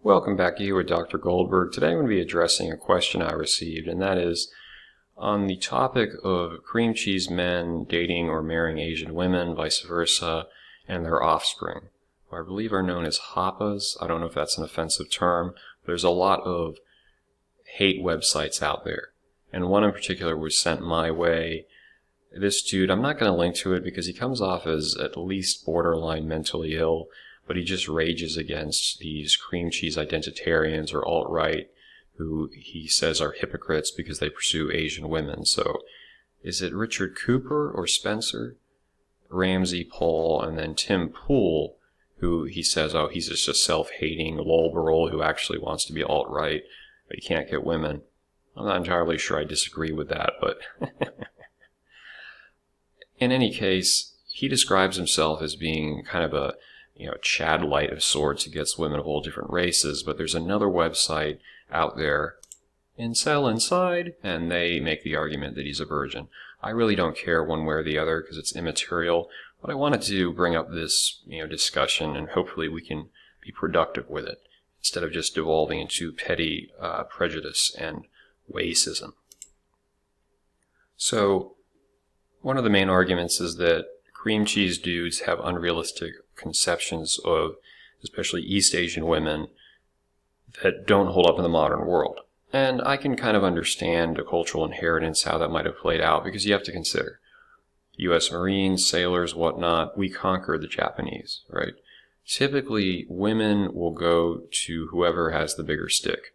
Welcome back here with Dr. Goldberg. Today I'm going to be addressing a question I received, and that is on the topic of cream cheese men dating or marrying Asian women, vice versa, and their offspring, who I believe are known as Happas. I don't know if that's an offensive term. There's a lot of hate websites out there, and one in particular was sent my way. This dude, I'm not going to link to it because he comes off as at least borderline mentally ill, but he just rages against these cream cheese identitarians or alt-right who he says are hypocrites because they pursue Asian women. So is it Richard Cooper or Spencer? Ramsey Paul, and then Tim Pool, who he says, oh, he's just a self-hating lolberl who actually wants to be alt-right, but he can't get women. I'm not entirely sure I disagree with that, but in any case, he describes himself as being kind of a Chad Light of sorts. He gets women of all different races, but there's another website out there, Incel Inside, and they make the argument that he's a virgin. I really don't care one way or the other because it's immaterial, but I wanted to bring up this discussion, and hopefully we can be productive with it instead of just devolving into petty prejudice and racism. So one of the main arguments is that cream cheese dudes have unrealistic conceptions of especially East Asian women that don't hold up in the modern world. And I can kind of understand the cultural inheritance, how that might have played out, because you have to consider U.S. Marines, sailors, whatnot, we conquered the Japanese, right? Typically, women will go to whoever has the bigger stick.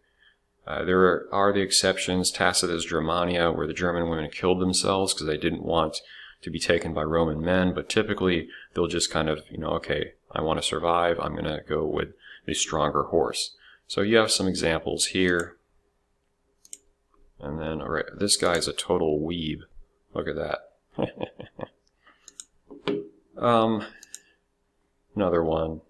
There are the exceptions, Tacitus Germania, where the German women killed themselves because they didn't want to be taken by Roman men, but typically they'll just kind of, okay, I want to survive, I'm going to go with the stronger horse. So you have some examples here. And then, all right, this guy's a total weeb. Look at that. Another one,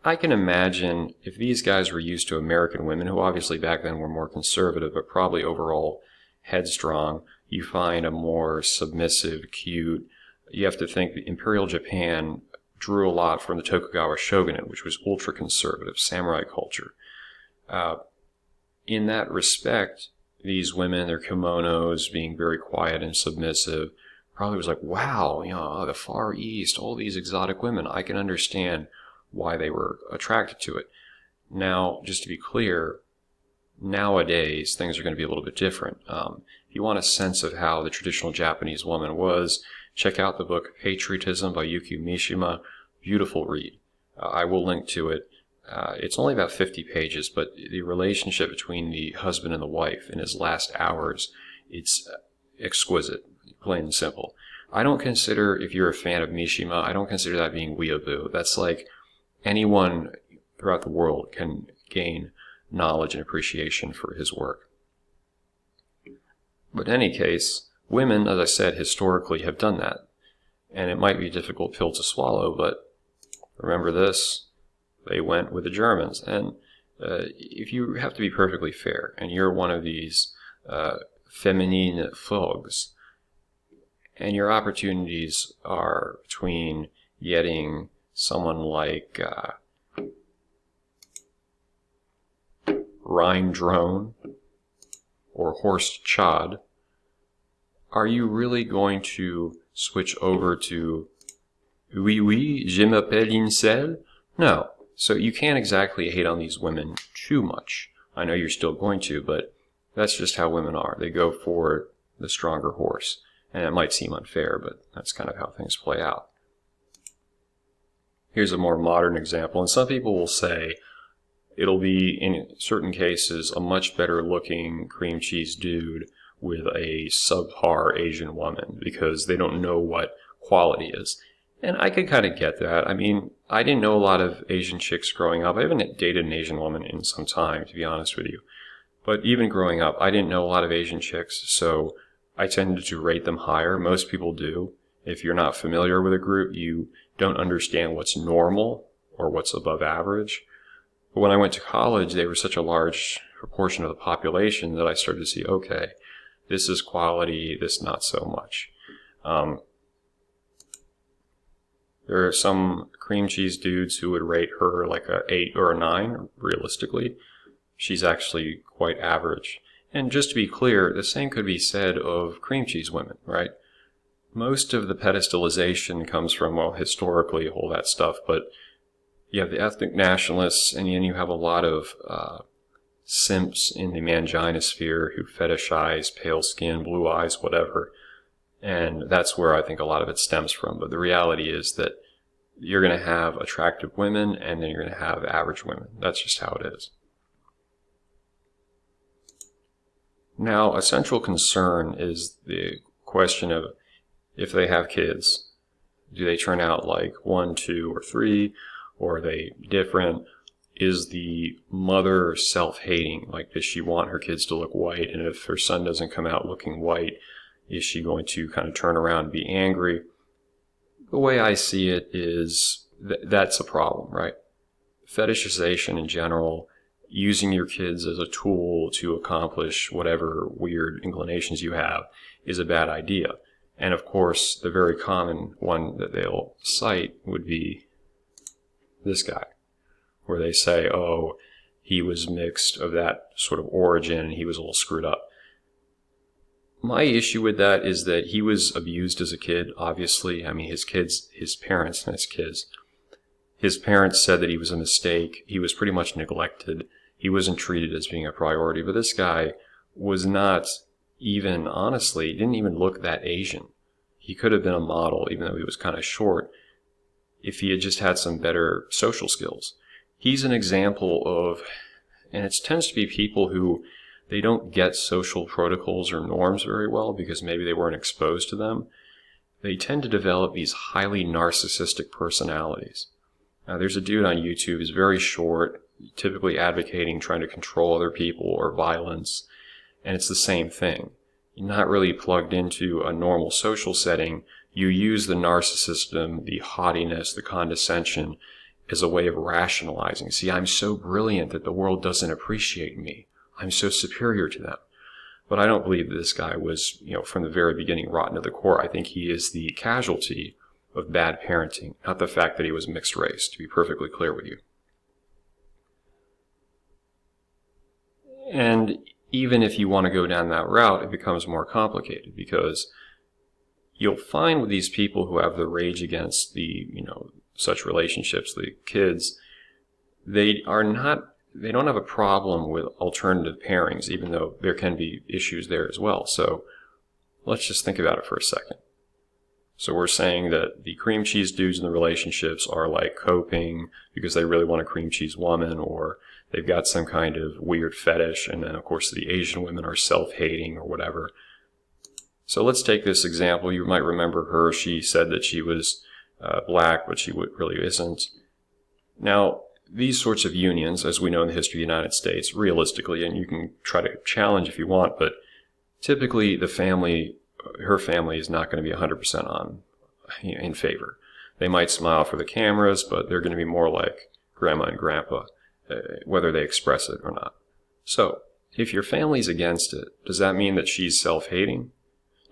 I can imagine if these guys were used to American women, who obviously back then were more conservative, but probably overall headstrong, you find a more submissive, cute. You have to think that Imperial Japan drew a lot from the Tokugawa shogunate, which was ultra-conservative, samurai culture. In that respect, these women, their kimonos, being very quiet and submissive, probably was like, wow, the Far East, all these exotic women, I can understand why they were attracted to it. Now, just to be clear, nowadays things are going to be a little bit different. If you want a sense of how the traditional Japanese woman was, check out the book Patriotism by Yuki Mishima. Beautiful read. I will link to it. It's only about 50 pages, but the relationship between the husband and the wife in his last hours, it's exquisite, plain and simple. I don't consider, if you're a fan of Mishima, I don't consider that being weeaboo. That's like anyone throughout the world can gain knowledge and appreciation for his work. But in any case, women, as I said, historically have done that. And it might be a difficult pill to swallow, but remember this, they went with the Germans. And if you have to be perfectly fair, and you're one of these feminine fogs, and your opportunities are between getting someone like Rhine Drone or Horst Chod, are you really going to switch over to oui, je m'appelle Incel? No. So you can't exactly hate on these women too much. I know you're still going to, but that's just how women are. They go for the stronger horse. And it might seem unfair, but that's kind of how things play out. Here's a more modern example, and some people will say it'll be, in certain cases, a much better looking cream cheese dude with a subpar Asian woman because they don't know what quality is. And I could kind of get that. I mean, I didn't know a lot of Asian chicks growing up. I haven't dated an Asian woman in some time, to be honest with you. But even growing up, I didn't know a lot of Asian chicks, so I tended to rate them higher. Most people do. If you're not familiar with a group, you don't understand what's normal or what's above average. But when I went to college, they were such a large proportion of the population that I started to see, okay, this is quality, this not so much. There are some cream cheese dudes who would rate her like a 8 or a 9, realistically. She's actually quite average. And just to be clear, the same could be said of cream cheese women, right? Most of the pedestalization comes from, well, historically, all that stuff, but you have the ethnic nationalists, and then you have a lot of simps in the mangina sphere who fetishize pale skin, blue eyes, whatever. And that's where I think a lot of it stems from. But the reality is that you're going to have attractive women, and then you're going to have average women. That's just how it is. Now, a central concern is the question of if they have kids, do they turn out like 1, 2, or 3, or are they different? Is the mother self-hating? Like, does she want her kids to look white? And if her son doesn't come out looking white, is she going to kind of turn around and be angry? The way I see it is that's a problem, right? Fetishization in general, using your kids as a tool to accomplish whatever weird inclinations you have, is a bad idea. And of course, the very common one that they'll cite would be this guy, where they say, oh, he was mixed of that sort of origin and he was a little screwed up. My issue with that is that he was abused as a kid, obviously. I mean, his parents said that he was a mistake. He was pretty much neglected. He wasn't treated as being a priority. But this guy was not even, honestly, didn't even look that Asian. He could have been a model, even though he was kind of short, if he had just had some better social skills. He's an example of, and it tends to be people who, they don't get social protocols or norms very well because maybe they weren't exposed to them. They tend to develop these highly narcissistic personalities. Now, there's a dude on YouTube who's very short, typically advocating trying to control other people or violence, and it's the same thing. You're not really plugged into a normal social setting. You use the narcissism, the haughtiness, the condescension as a way of rationalizing. See, I'm so brilliant that the world doesn't appreciate me. I'm so superior to them. But I don't believe that this guy was, from the very beginning rotten to the core. I think he is the casualty of bad parenting, not the fact that he was mixed race, to be perfectly clear with you. And even if you want to go down that route, it becomes more complicated because you'll find with these people who have the rage against the, such relationships, the kids, they don't have a problem with alternative pairings, even though there can be issues there as well. So let's just think about it for a second. So we're saying that the cream cheese dudes in the relationships are like coping because they really want a cream cheese woman, or they've got some kind of weird fetish, and then of course the Asian women are self-hating or whatever. So let's take this example. You might remember her. She said that she was black, but she really isn't. Now, these sorts of unions, as we know in the history of the United States, realistically, and you can try to challenge if you want, but typically her family is not going to be 100% in favor. They might smile for the cameras, but they're going to be more like grandma and grandpa, whether they express it or not. So, if your family's against it, does that mean that she's self-hating?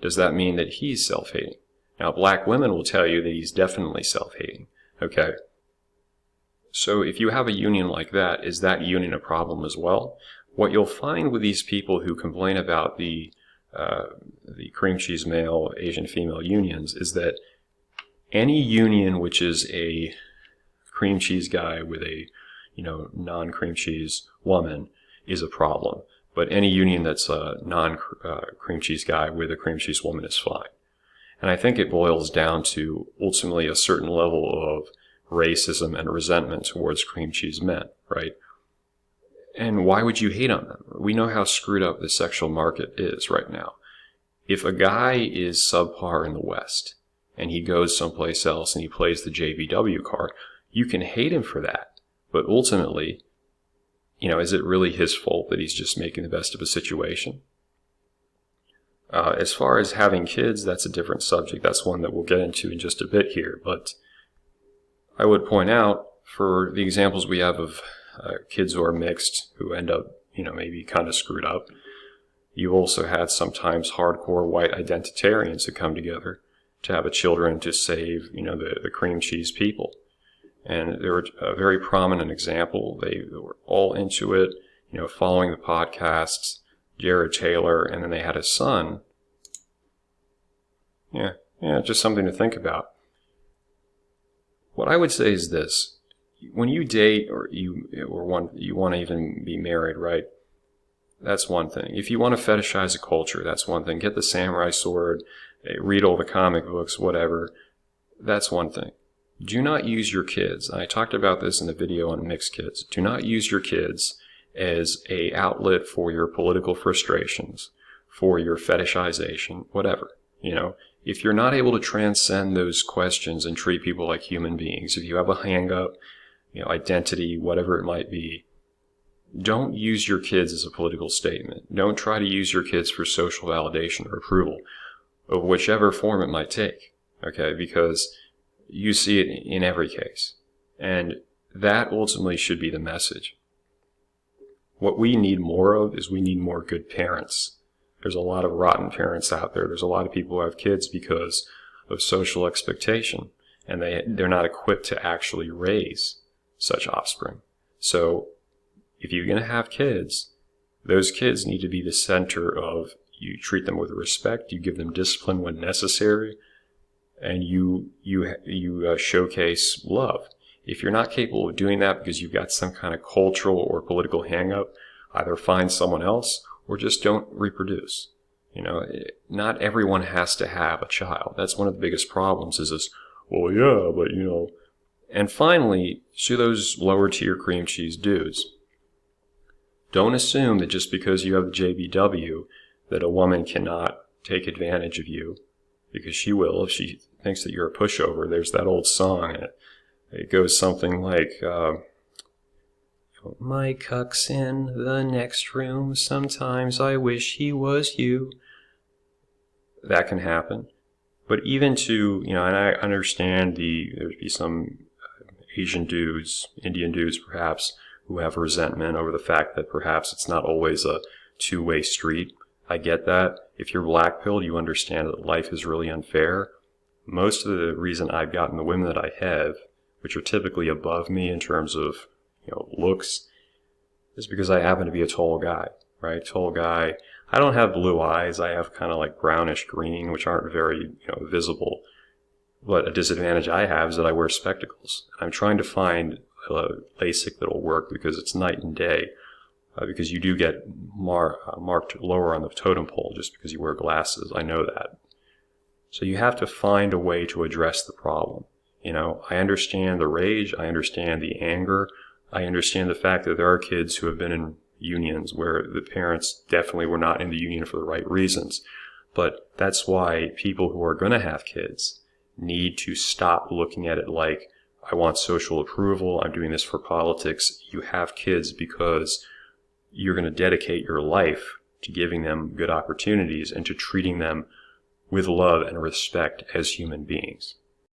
Does that mean that he's self-hating? Now, black women will tell you that he's definitely self-hating, okay? So if you have a union like that, is that union a problem as well? What you'll find with these people who complain about the cream cheese male, Asian female unions is that any union which is a cream cheese guy with a non-cream cheese woman is a problem. But any union that's a non-cream cheese guy with a cream cheese woman is fine. And I think it boils down to ultimately a certain level of racism and resentment towards cream cheese men, right? And why would you hate on them? We know how screwed up the sexual market is right now. If a guy is subpar in the West and he goes someplace else and he plays the JVW card, you can hate him for that. But ultimately, is it really his fault that he's just making the best of a situation? As far as having kids, that's a different subject. That's one that we'll get into in just a bit here. But I would point out, for the examples we have of kids who are mixed, who end up, maybe kind of screwed up, you've also had sometimes hardcore white identitarians who come together to have children to save, the cream cheese people. And they were a very prominent example. They were all into it, following the podcasts, Jared Taylor, and then they had a son. Yeah, just something to think about. What I would say is this: when you date or you want to even be married, right? That's one thing. If you want to fetishize a culture, that's one thing. Get the samurai sword, read all the comic books, whatever. That's one thing. Do not use your kids. I talked about this in the video on mixed kids. Do not use your kids as a outlet for your political frustrations, for your fetishization, whatever. If you're not able to transcend those questions and treat people like human beings, if you have a hang-up, identity, whatever it might be, don't use your kids as a political statement. Don't try to use your kids for social validation or approval of whichever form it might take, okay? Because you see it in every case. And that ultimately should be the message. What we need more of is we need more good parents. There's a lot of rotten parents out there. There's a lot of people who have kids because of social expectation, and they're not equipped to actually raise such offspring. So if you're going to have kids, those kids need to be the center of, you treat them with respect, you give them discipline when necessary, and you showcase love. If you're not capable of doing that because you've got some kind of cultural or political hang-up, either find someone else or just don't reproduce. Not everyone has to have a child. That's one of the biggest problems is this, well, yeah, but And finally, to those lower tier cream cheese dudes, don't assume that just because you have the JBW that a woman cannot take advantage of you, because she will if she thinks that you're a pushover. There's that old song, and it goes something like, my cuck's in the next room, sometimes I wish he was you. That can happen. But even to, and I understand there'd be some Asian dudes, Indian dudes perhaps, who have resentment over the fact that perhaps it's not always a two-way street. I get that. If you're black-pilled, you understand that life is really unfair. Most of the reason I've gotten the women that I have, which are typically above me in terms of, looks, is because I happen to be a tall guy, right? Tall guy. I don't have blue eyes. I have kind of like brownish green, which aren't very, visible. But a disadvantage I have is that I wear spectacles. I'm trying to find a LASIK that'll work because it's night and day. Because you do get marked lower on the totem pole just because you wear glasses. I know that. So you have to find a way to address the problem. I understand the rage. I understand the anger. I understand the fact that there are kids who have been in unions where the parents definitely were not in the union for the right reasons. But that's why people who are going to have kids need to stop looking at it like, I want social approval, I'm doing this for politics. You have kids because you're going to dedicate your life to giving them good opportunities and to treating them with love and respect as human beings.